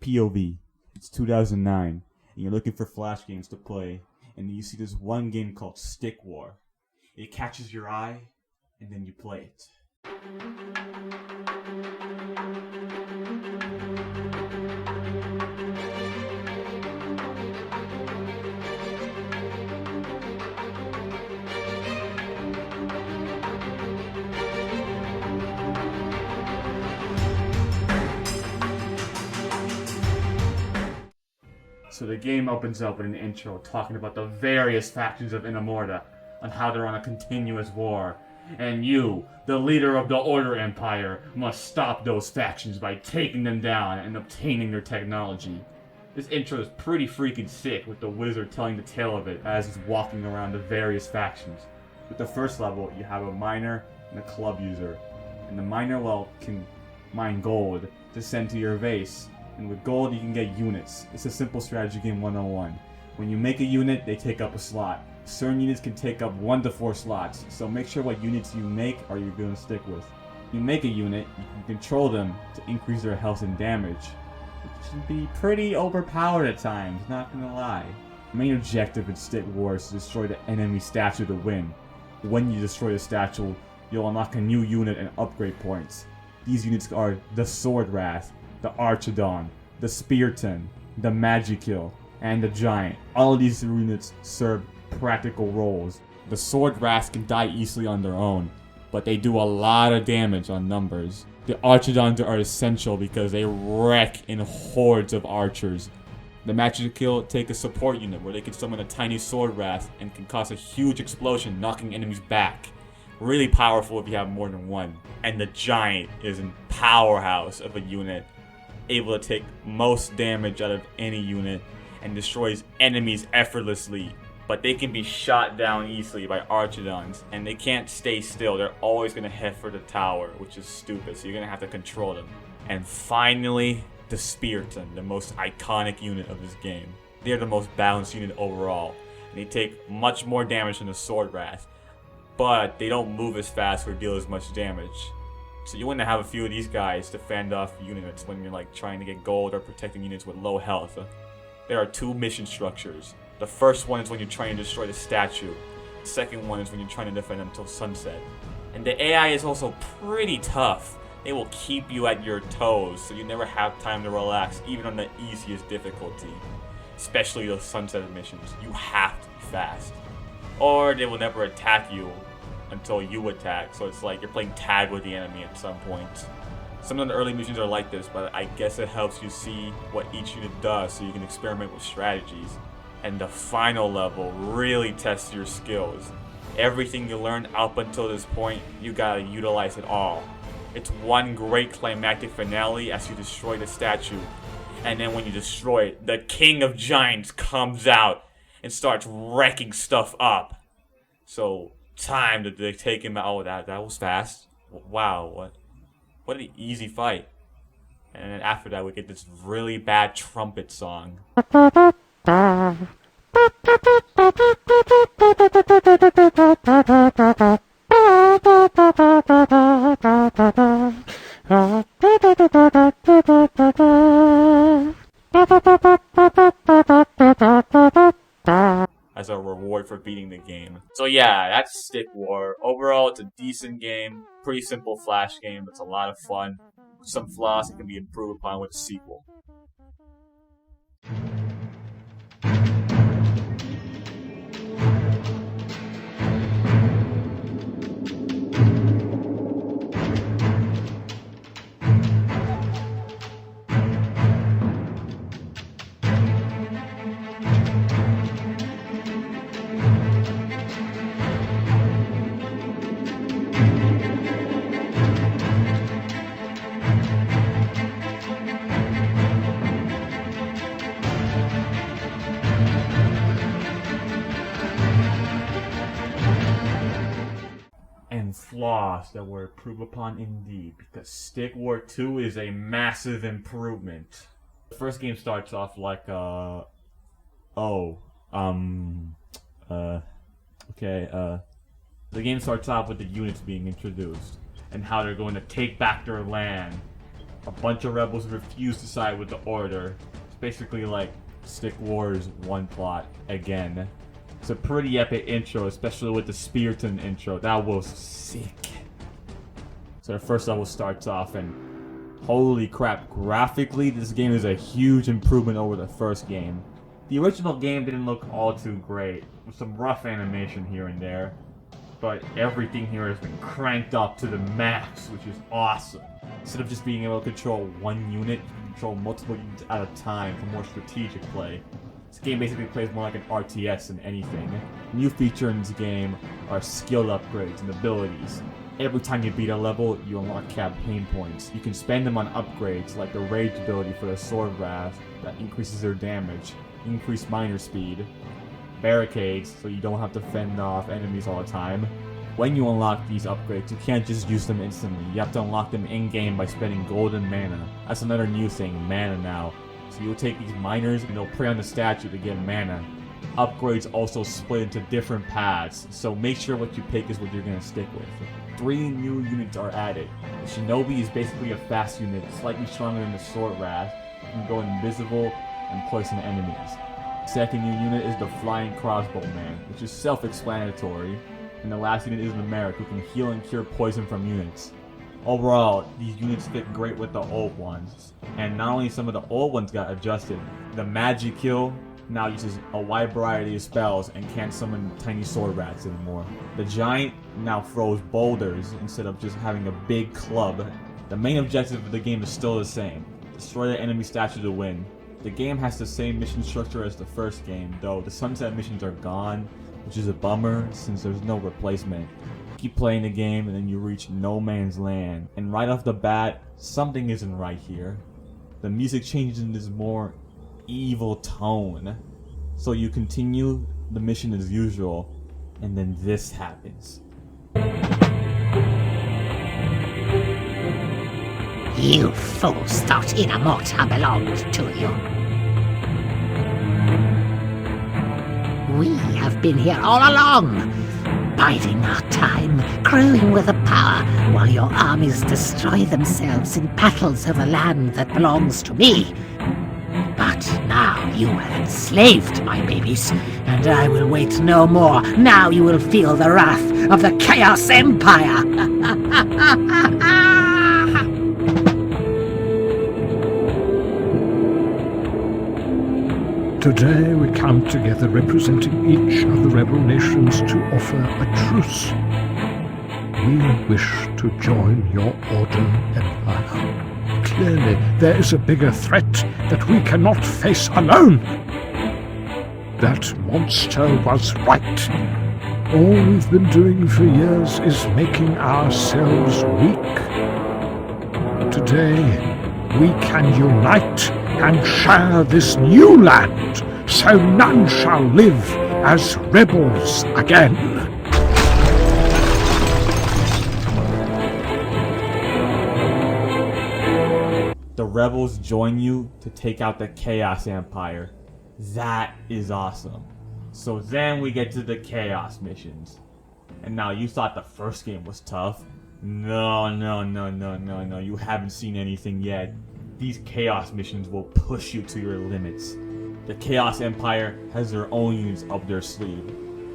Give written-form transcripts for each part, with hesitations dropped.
POV. It's 2009, and you're looking for Flash games to play, and you see this one game called Stick War. It catches your eye, and then you play it. So the game opens up with an intro talking about the various factions of Inamorta and how they're on a continuous war. And you, the leader of the Order Empire, must stop those factions by taking them down and obtaining their technology. This intro is pretty freaking sick, with the wizard telling the tale of it as he's walking around the various factions. With the first level, you have a miner and a club user. And the miner, well, can mine gold to send to your base. And with gold, you can get units. It's a simple strategy game 101. When you make a unit, they take up a slot. Certain units can take up 1 to 4 slots, so make sure what units you make are you going to stick with. When you make a unit, you can control them to increase their health and damage, which can be pretty overpowered at times, not gonna lie. The main objective in Stick War is to destroy the enemy statue to win. When you destroy the statue, you'll unlock a new unit and upgrade points. These units are the Sword Wrath, the Archidon, the Spearton, the Magikill, and the Giant. All of these units serve practical roles. The Sword Wrath can die easily on their own, but they do a lot of damage on numbers. The Archidons are essential because they wreck in hordes of archers. The Magikill take a support unit where they can summon a tiny Sword Wrath and can cause a huge explosion, knocking enemies back. Really powerful if you have more than one. And the Giant is a powerhouse of a unit, able to take most damage out of any unit and destroys enemies effortlessly. But they can be shot down easily by Archidons, and they can't stay still. They're always going to head for the tower, which is stupid, so you're going to have to control them. And finally, the Spearton, the most iconic unit of this game. They're the most balanced unit overall, and they take much more damage than the Sword Wrath, but they don't move as fast or deal as much damage. So you want to have a few of these guys to fend off units when you're like trying to get gold or protecting units with low health. There are 2 mission structures. The first one is when you're trying to destroy the statue. The second one is when you're trying to defend them until sunset. And the AI is also pretty tough. They will keep you at your toes, so you never have time to relax, even on the easiest difficulty. Especially those sunset missions. You have to be fast. Or they will never attack you until you attack, so it's like you're playing tag with the enemy at some point. Some of the early missions are like this, but I guess it helps you see what each unit does so you can experiment with strategies. And the final level really tests your skills. Everything you learned up until this point, you gotta utilize it all. It's one great climactic finale as you destroy the statue. And then when you destroy it, the King of Giants comes out and starts wrecking stuff up. So, time to take him out. Oh, that was fast. Wow, what an easy fight. And then after that, we get this really bad trumpet song. As a reward for beating the game. So yeah, that's Stick War. Overall, it's a decent game. Pretty simple Flash game. It's a lot of fun. With some flaws that can be improved upon with a sequel. And flaws that were improved upon indeed, because Stick War 2 is a massive improvement. The first game starts off like, the game starts off with the units being introduced, and how they're going to take back their land, a bunch of rebels refuse to side with the Order. It's basically like Stick Wars 1 plot again. It's a pretty epic intro, especially with the Spearton intro. That was sick. So the first level starts off, and holy crap, graphically this game is a huge improvement over the first game. The original game didn't look all too great, with some rough animation here and there, but everything here has been cranked up to the max, which is awesome. Instead of just being able to control one unit, you can control multiple units at a time for more strategic play. This game basically plays more like an RTS than anything. New feature in this game are skill upgrades and abilities. Every time you beat a level, you unlock campaign points. You can spend them on upgrades like the Rage ability for the Sword Wrath that increases their damage, increased miner speed, barricades so you don't have to fend off enemies all the time. When you unlock these upgrades, you can't just use them instantly. You have to unlock them in-game by spending golden mana. That's another new thing, mana now. So you'll take these miners and they'll prey on the statue to get mana. Upgrades also split into different paths, so make sure what you pick is what you're going to stick with. 3 new units are added. The Shinobi is basically a fast unit, slightly stronger than the Sword Wrath. You can go invisible and poison enemies. Second new unit is the Flying Crossbowman, which is self-explanatory. And the last unit is the Merrick, who can heal and cure poison from units. Overall, these units fit great with the old ones. And not only some of the old ones got adjusted, the Magic Kill now uses a wide variety of spells and can't summon tiny sword rats anymore. The Giant now throws boulders instead of just having a big club. The main objective of the game is still the same: destroy the enemy statue to win. The game has the same mission structure as the first game, though the sunset missions are gone, which is a bummer since there's no replacement. Keep playing the game and then you reach no man's land, and right off the bat, something isn't right here. The music changes in this more evil tone. So you continue the mission as usual, and then this happens. You fools thought Inamorta belonged to you. We have been here all along, biding our time, crowing with the power, while your armies destroy themselves in battles over land that belongs to me. But now you have enslaved my babies, and I will wait no more. Now you will feel the wrath of the Chaos Empire! Today we come together representing each of the rebel nations to offer a truce. We wish to join your Order Empire. Clearly, there is a bigger threat that we cannot face alone. That monster was right. All we've been doing for years is making ourselves weak. Today, we can unite and share this new land, so none shall live as rebels again. The rebels join you to take out the Chaos Empire. That is awesome. So then we get to the Chaos missions. And now you thought the first game was tough. No, you haven't seen anything yet. These Chaos missions will push you to your limits. The Chaos Empire has their own units up their sleeve.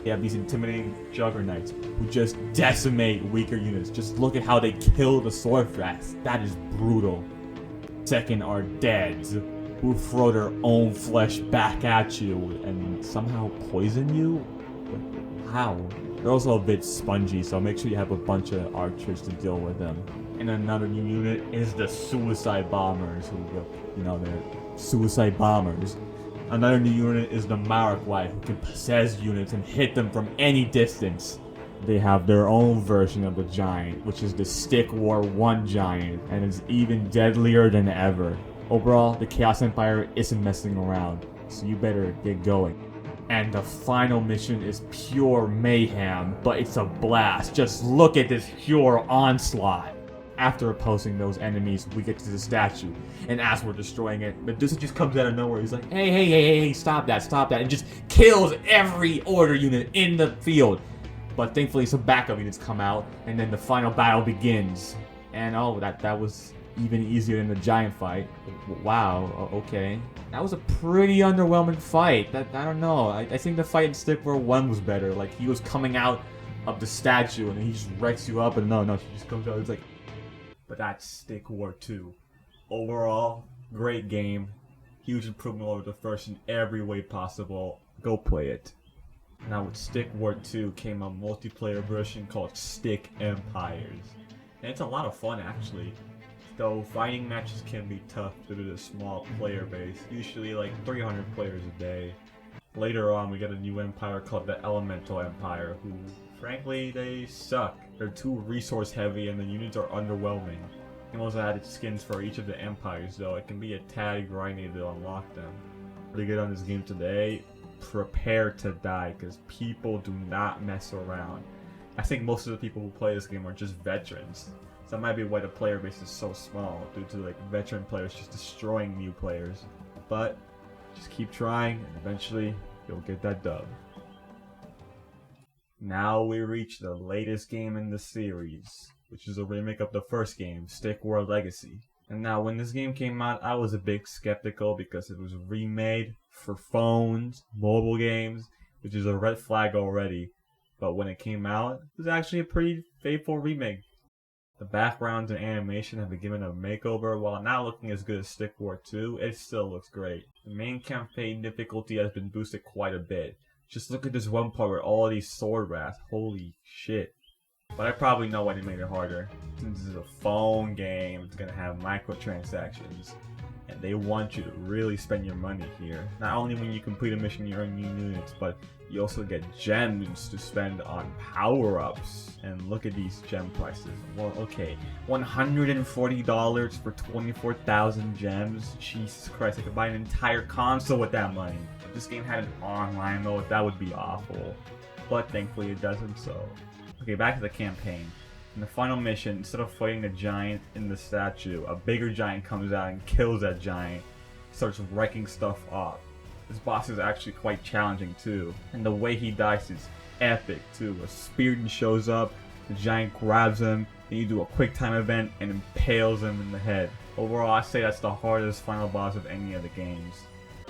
They have these intimidating juggernauts who just decimate weaker units. Just look at how they kill the sword rats. That is brutal. Second are Deads, who throw their own flesh back at you and somehow poison you? How? They're also a bit spongy, so make sure you have a bunch of archers to deal with them. And another new unit is the Suicide Bombers, they're suicide bombers. Another new unit is the Marowak, who can possess units and hit them from any distance. They have their own version of the Giant, which is the Stick War 1 Giant, and is even deadlier than ever. Overall, the Chaos Empire isn't messing around, so you better get going. And the final mission is pure mayhem, but it's a blast. Just look at this pure onslaught. After opposing those enemies, we get to the statue, and as we're destroying it, Medusa just comes out of nowhere. He's like, hey, stop that, and just kills every Order unit in the field. But thankfully some backup units come out, and then the final battle begins. And oh, that was even easier than the giant fight. Wow, okay. That was a pretty underwhelming fight. I don't know. I think the fight in Stick War 1 was better. Like, he was coming out of the statue and he just wrecks you up, and no, she just comes out. It's like, but that's Stick War 2. Overall, great game. Huge improvement over the first in every way possible. Go play it. Now with Stick War 2 came a multiplayer version called Stick Empires. And it's a lot of fun actually. Though fighting matches can be tough due to the small player base, usually like 300 players a day. Later on we get a new empire called the Elemental Empire, who frankly they suck. They're too resource heavy and the units are underwhelming. And also added skins for each of the empires, though it can be a tad grindy to unlock them. Pretty good on this game today. Prepare to die, because people do not mess around. I think most of the people who play this game are just veterans. So that might be why the player base is so small, due to like veteran players just destroying new players. But just keep trying and eventually you'll get that dub. Now we reach the latest game in the series, which is a remake of the first game, Stick War Legacy. And now when this game came out, I was a bit skeptical because it was remade for phones, mobile games, which is a red flag already. But when it came out, it was actually a pretty faithful remake. The backgrounds and animation have been given a makeover. While not looking as good as Stick War 2, it still looks great. The main campaign difficulty has been boosted quite a bit. Just look at this one part with all these sword rats. Holy shit. But I probably know why they made it harder. Since this is a phone game, it's gonna have microtransactions. And they want you to really spend your money here. Not only when you complete a mission you earn new units, but you also get gems to spend on power-ups. And look at these gem prices. Well, okay, $140 for 24,000 gems? Jesus Christ, I could buy an entire console with that money. If this game had an online mode, that would be awful. But thankfully it doesn't, so... Okay, back to the campaign. In the final mission, instead of fighting a giant in the statue, a bigger giant comes out and kills that giant. Starts wrecking stuff up. This boss is actually quite challenging too. And the way he dies is epic too. A Spearden shows up, the giant grabs him, and you do a quick time event and impales him in the head. Overall, I say that's the hardest final boss of any of the games.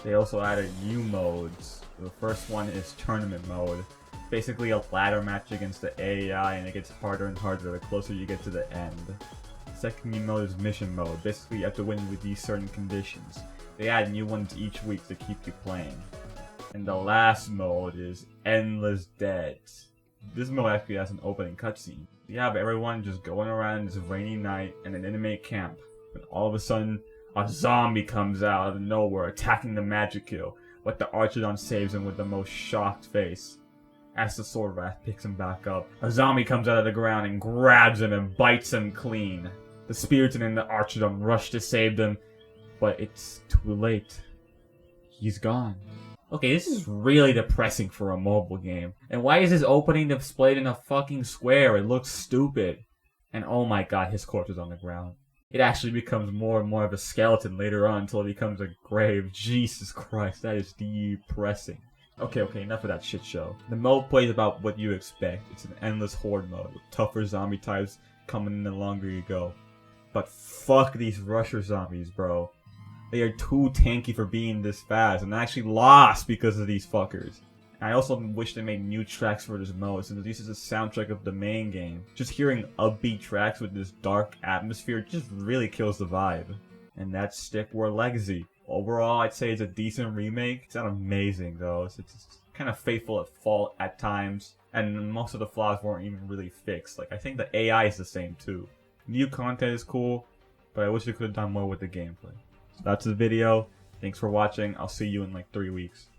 They also added new modes. The first one is Tournament mode. Basically a ladder match against the AI, and it gets harder and harder the closer you get to the end. Second new mode is Mission mode. Basically you have to win with these certain conditions. They add new ones each week to keep you playing. And the last mode is Endless Dead. This mode actually has an opening cutscene. You have everyone just going around this rainy night in an inmate camp. When all of a sudden, a zombie comes out of nowhere attacking the magic kill. But the Archidon saves him with the most shocked face. As the sword rat picks him back up, a zombie comes out of the ground and grabs him and bites him clean. The Spiriton and the Archidon rush to save them, but it's too late. He's gone. Okay, this is really depressing for a mobile game. And why is his opening displayed in a fucking square? It looks stupid. And oh my god, his corpse is on the ground. It actually becomes more and more of a skeleton later on until it becomes a grave. Jesus Christ, that is depressing. Okay, enough of that shit show. The mode plays about what you expect. It's an endless horde mode with tougher zombie types coming in the longer you go. But fuck these rusher zombies, bro. They are too tanky for being this fast, and I actually lost because of these fuckers. And I also wish they made new tracks for this mode, since this is a soundtrack of the main game. Just hearing upbeat tracks with this dark atmosphere just really kills the vibe. And that's Stick War Legacy. Overall, I'd say it's a decent remake. It's not amazing though. It's kind of faithful at fault at times, and most of the flaws weren't even really fixed. Like, I think the AI is the same too. New content is cool, but I wish they could have done more with the gameplay. So that's the video. Thanks for watching. I'll see you in like 3 weeks.